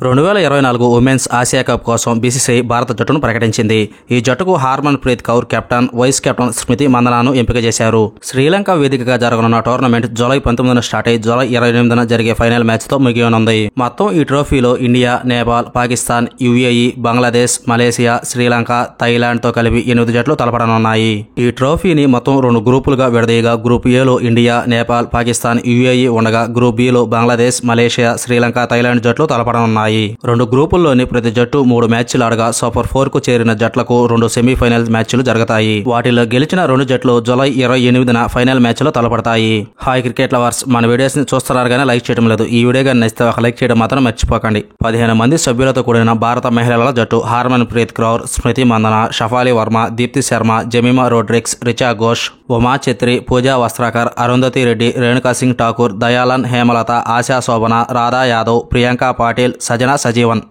2024 women's Asia cup కోసం BCCI భారత జట్టును ప్రకటించింది. ఈ జట్టుకు Harmanpreet Kaur captain, vice captain Smriti మందనాను ఎంపిక చేశారు. శ్రీలంక వేదికగా జరగనున్న టోర్నమెంట్ జూలై 19న స్టార్ట్ అయి జూలై 28న జరిగే ఫైనల్ మ్యాచ్ తో ముగియనుంది. మొత్తం ఈ ట్రోఫీలో India, Nepal, Pakistan, UAE, Bangladesh, Malaysia, Sri Lanka, Thailand తో కలిపి 8 జట్లు తలపడనున్నాయి. ఈ ట్రోఫీని మొత్తం 2 గ్రూపులుగా విడదీయగా గ్రూప్ ఏలో ఇండియా, నేపాల్, పాకిస్తాన్, యుఏఈ ఉండగా group below Bangladesh, Malaysia, Sri Lanka, Thailand జట్లు తలపడనున్నాయి. 2 గ్రూపుల్లోని ప్రతి జట్టు 3 మ్యాచ్లు ఆడగా సూపర్ 4 కు చేరిన జట్లకు 2 సెమీఫైనల్ మ్యాచ్లు జరుగుతాయి. వాటిలో గెలిచిన 2 జట్లు జూలై 28న ఫైనల్ మ్యాచ్లో తలపడతాయి. హాయ్ క్రికెట్ లవర్స్, మన వీడియోస్ ని చూస్తున్నారు కానీ లైక్ చేయడం లేదు. ఈ వీడియో కానీ నచ్చితే ఒక లైక్ చేయడం మాత్రం మర్చిపోకండి. 15 మంది సభ్యులతో కూడిన భారత మహిళల జట్టు హార్మన్ ప్రీత్ కౌర్, స్మృతి మందన, షఫాలి వర్మ, దీప్తి శర్మ, జమీమా రోడ్రిక్స్, రిచా ఘోష్, ఉమా ఛత్రి, పూజా వస్త్రాకర్, అరుంధతి రెడ్డి, రేణుకా సింగ్ ఠాకూర్, దయాలన్, హేమలత, ఆశా శోభన, రాధా యాదవ్, ప్రియాంక పాటిల్, సజనా సజీవన్.